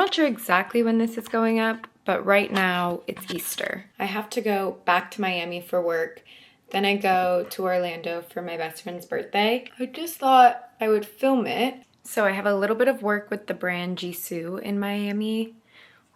not sure exactly when this is going up, but right now it's Easter. I have to go back to Miami for work. Then I go to Orlando for my best friend's birthday. I just thought I would film it. So I have a little bit of work with the brand Jisoo in Miami.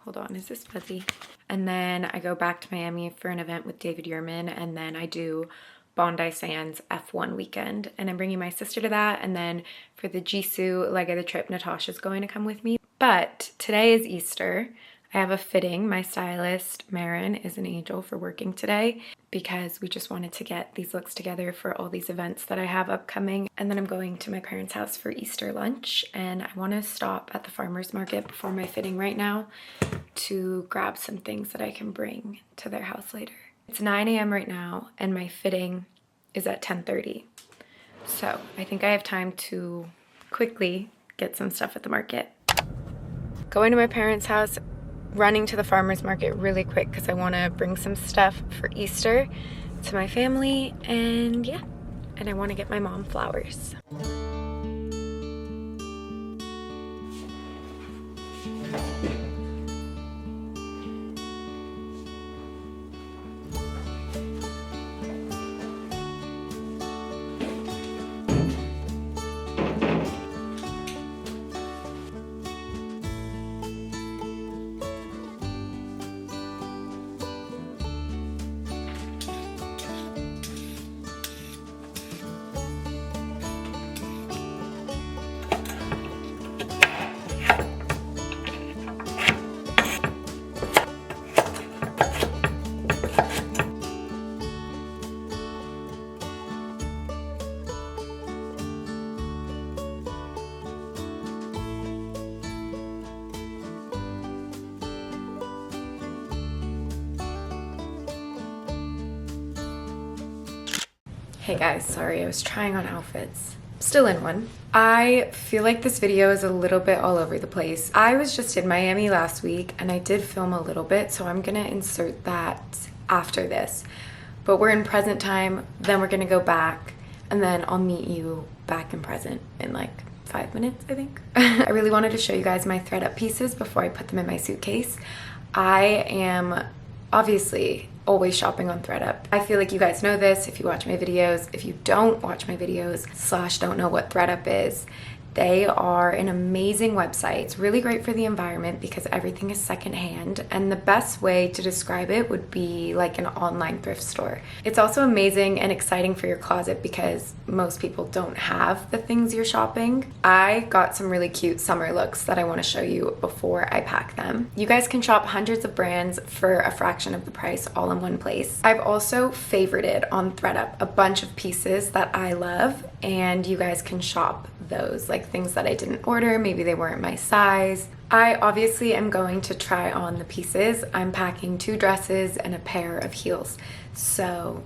Hold on, is this fuzzy? And then I go back to Miami for an event with David Yurman, and then I do Bondi Sands F1 weekend. And I'm bringing my sister to that, and then for the Jisoo leg of the trip, Natasha's going to come with me. But today is Easter. I have a fitting. My stylist, Marin, is an angel for working today because we just wanted to get these looks together for all these events that I have upcoming. And then I'm going to my parents' house for Easter lunch, and I want to stop at the farmer's market before my fitting right now to grab some things that I can bring to their house later. It's 9 a.m. right now, and my fitting is at 10:30. So I think I have time to quickly get some stuff at the market. Going to my parents' house, running to the farmer's market really quick because I want to bring some stuff for Easter to my family, and yeah, and I want to get my mom flowers. Hey guys, sorry, I was trying on outfits. Still in one. I feel like this video is a little bit all over the place. I was just in Miami last week and I did film a little bit, so I'm gonna insert that after this. But we're in present time, then we're gonna go back, and then I'll meet you back in present in like 5 minutes, I think. I really wanted to show you guys my thread up pieces before I put them in my suitcase. I am obviously always shopping on thredUP. I feel like you guys know this if you watch my videos. If you don't watch my videos / don't know what thredUP is, they are an amazing website. It's really great for the environment because everything is secondhand, and the best way to describe it would be like an online thrift store. It's also amazing and exciting for your closet because most people don't have the things you're shopping. I got some really cute summer looks that I want to show you before I pack them. You guys can shop hundreds of brands for a fraction of the price all in one place. I've also favorited on thredUP a bunch of pieces that I love, and you guys can shop those, like things that I didn't order, maybe they weren't my size. I obviously am going to try on the pieces. I'm packing 2 dresses and a pair of heels, so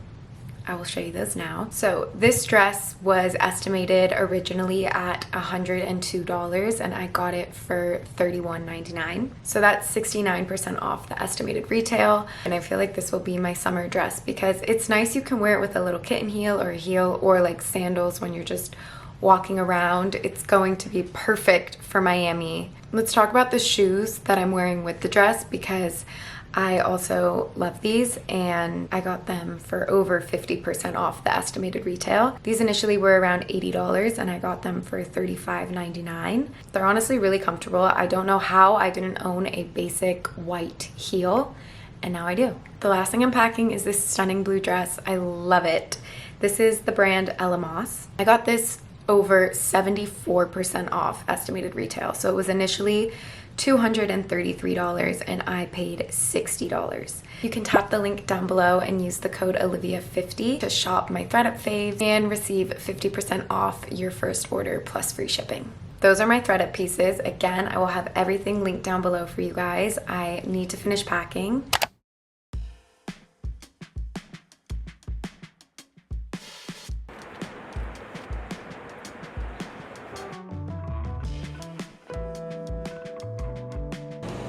I will show you those now. So this dress was estimated originally at $102 and I got it for $31.99. So that's 69% off the estimated retail. And I feel like this will be my summer dress because it's nice. You can wear it with a little kitten heel or a heel or like sandals when you're just walking around. It's going to be perfect for Miami. Let's talk about the shoes that I'm wearing with the dress because I also love these and I got them for over 50% off the estimated retail. These initially were around $80 and I got them for $35.99. They're honestly really comfortable. I don't know how I didn't own a basic white heel, and now I do. The last thing I'm packing is this stunning blue dress. I love it. This is the brand Elamos. I got this over 74% off estimated retail. So it was initially $233 and I paid $60. You can tap the link down below and use the code Olivia50 to shop my thredUP fave and receive 50% off your first order plus free shipping. Those are my thredUP pieces. Again, I will have everything linked down below for you guys. I need to finish packing.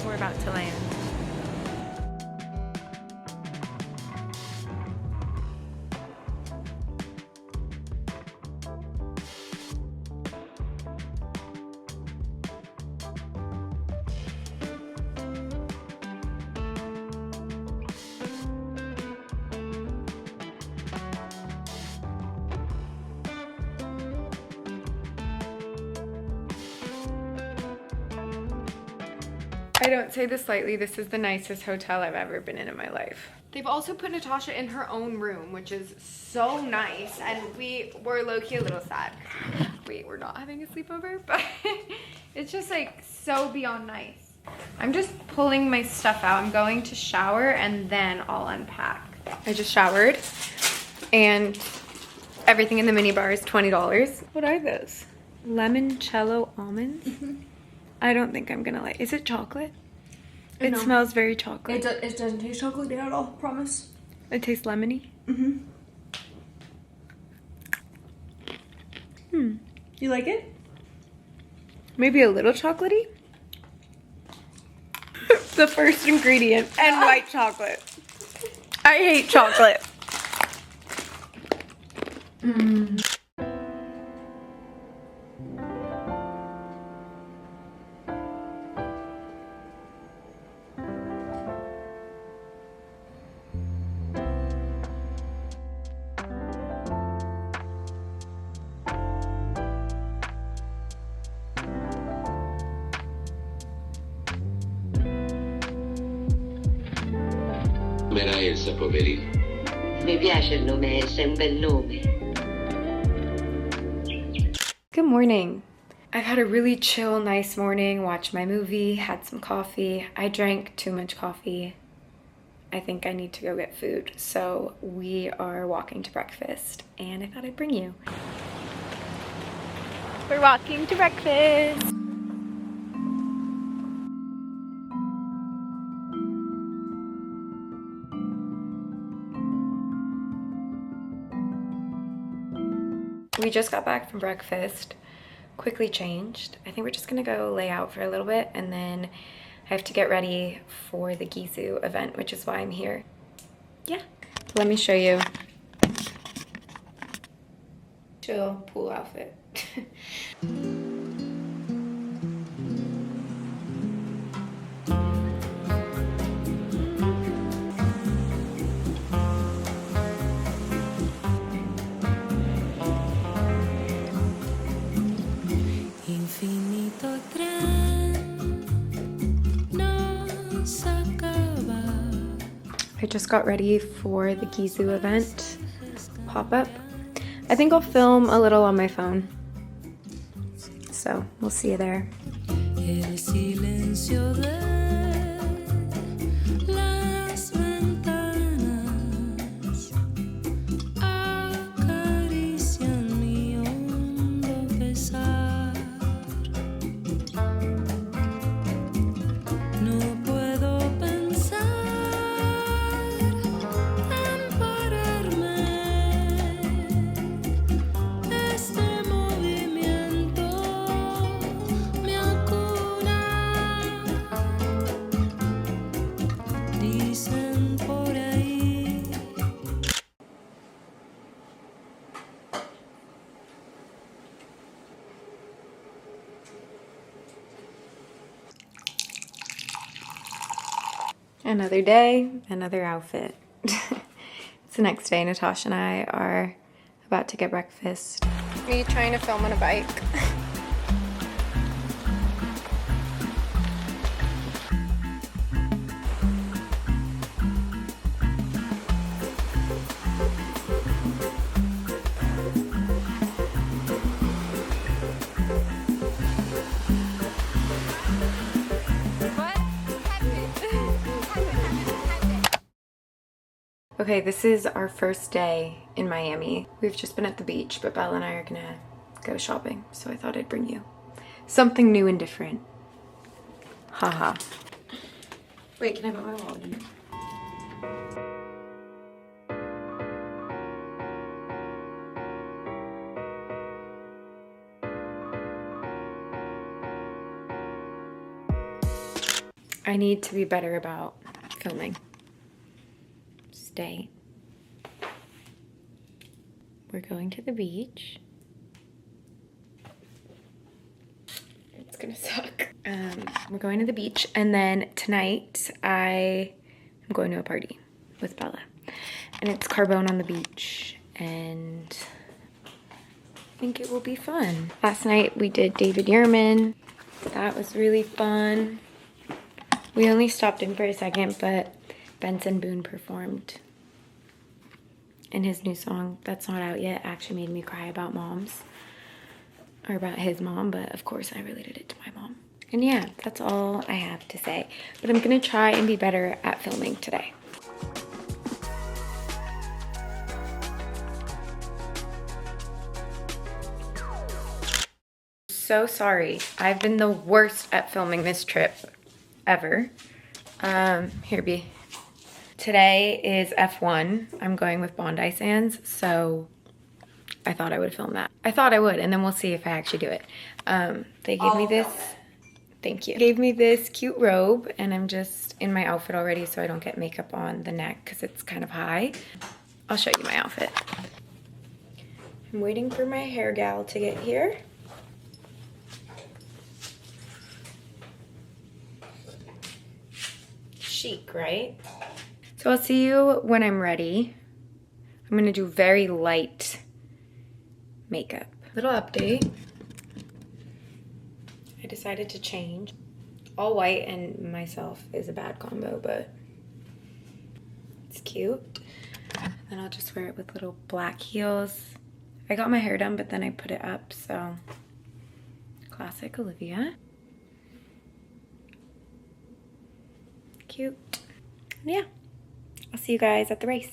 We're about to land. I don't say this lightly, this is the nicest hotel I've ever been in my life. They've also put Natasha in her own room, which is so nice, and we were low-key a little sad. We're not having a sleepover, but it's just like so beyond nice. I'm just pulling my stuff out. I'm going to shower and then I'll unpack. I just showered and everything in the minibar is $20. What are those? Limoncello almonds? I don't think I'm gonna like. Is it chocolate? It smells very chocolate. It doesn't taste chocolatey at all, promise. It tastes lemony? You like it? Maybe a little chocolatey? The first ingredient, and white chocolate. I hate chocolate. Elsa, poverino. Mi piace il nome Elsa, è un bel nome. Good morning. I've had a really chill, nice morning, watched my movie, had some coffee. I drank too much coffee. I think I need to go get food. So we are walking to breakfast and I thought I'd bring you. We're walking to breakfast. We just got back from breakfast, quickly changed. I think we're just gonna go lay out for a little bit and then I have to get ready for the Gizu event, which is why I'm here. Yeah, let me show you. Chill pool outfit. I just got ready for the Gizu event pop-up. I think I'll film a little on my phone. So we'll see you there. Another day, another outfit. It's the next day. Natasha and I are about to get breakfast. Me trying to film on a bike. Okay, this is our first day in Miami. We've just been at the beach, but Bella and I are gonna go shopping, so I thought I'd bring you something new and different. Haha. Wait, can I put my wallet in? I need to be better about filming. Day. We're going to the beach. It's gonna suck. We're going to the beach and then tonight I am going to a party with Bella and it's Carbone on the beach and I think it will be fun. Last night we did David Yurman. That was really fun. We only stopped in for a second, but Benson Boone performed. And his new song that's not out yet actually made me cry about moms. Or about his mom, but of course I related it to my mom. And yeah, that's all I have to say. But I'm gonna try and be better at filming today. So sorry. I've been the worst at filming this trip ever. Here be. Today is F1. I'm going with Bondi Sands, so I thought I would film that. I thought I would, and then we'll see if I actually do it. They gave me this, thank you. Gave me this cute robe, and I'm just in my outfit already so I don't get makeup on the neck because it's kind of high. I'll show you my outfit. I'm waiting for my hair gal to get here. Chic, right? So I'll see you when I'm ready. I'm gonna do very light makeup. Little update. I decided to change. All white and myself is a bad combo, but it's cute. Then I'll just wear it with little black heels. I got my hair done, but then I put it up, so classic Olivia. Cute. And yeah, I'll see you guys at the race.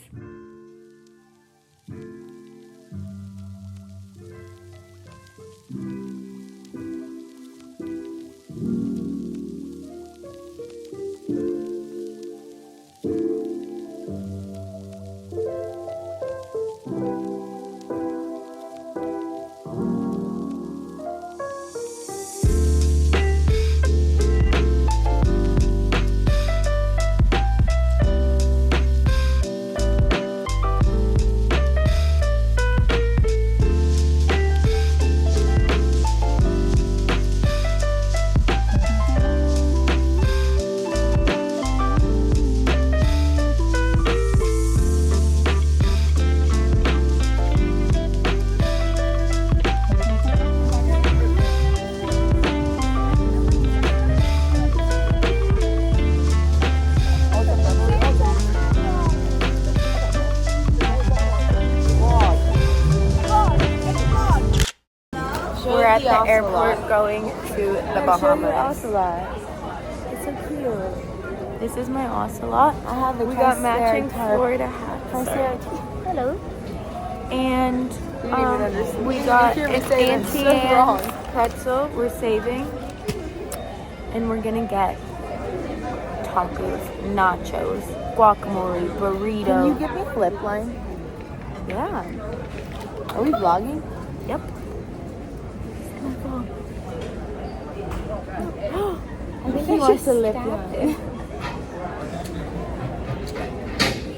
We're at the airport going to the Bahamas. It's so cute. This is my ocelot. I have the We got matching Florida hats. Hello. And we got an Auntie Anne's pretzel. We're saving. And we're gonna get tacos, nachos, guacamole, burrito. Can you give me flip line? Yeah. Are we vlogging? Yep. I think he wants to lip line.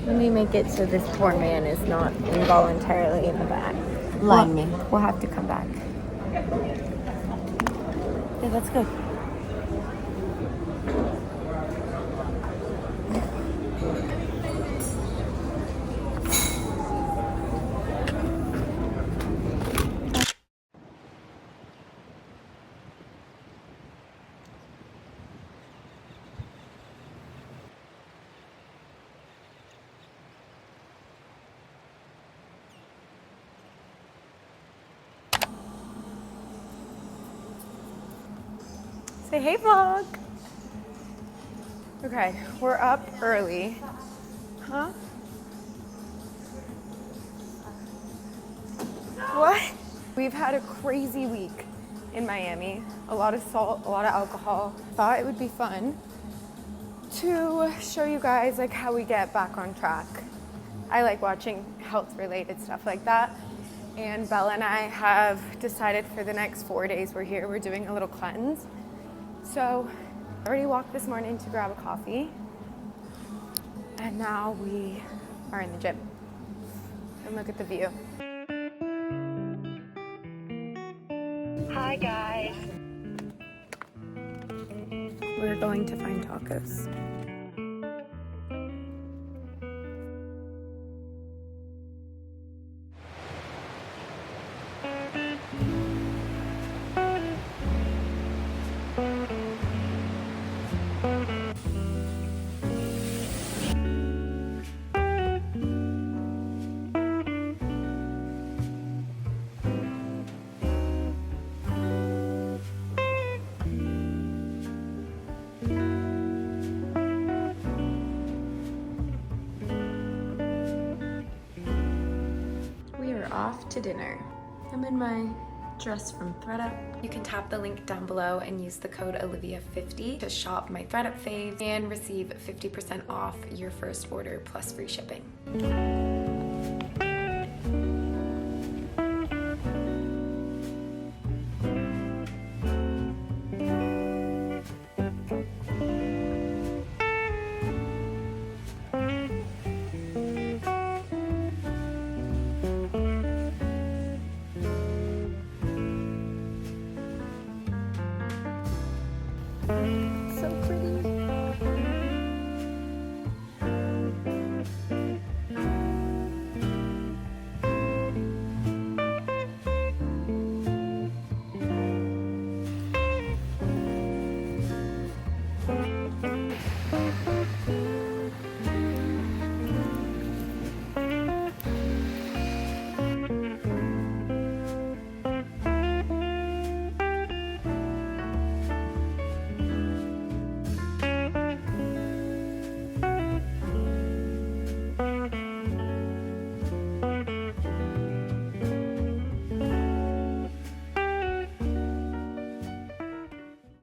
Let me make it so this poor man is not involuntarily in the back. Line me. We'll have to come back. Yeah, that's good. Say hey, vlog. Okay, we're up early. Huh? What? We've had a crazy week in Miami. A lot of salt, a lot of alcohol. Thought it would be fun to show you guys like how we get back on track. I like watching health-related stuff like that. And Bella and I have decided for the next 4 days we're here, we're doing a little cleanse. So I already walked this morning to grab a coffee, and now we are in the gym. And look at the view. Hi, guys. We're going to find tacos. off to dinner. I'm in my dress from ThredUp. You can tap the link down below and use the code Olivia50 to shop my ThredUp faves and receive 50% off your first order plus free shipping.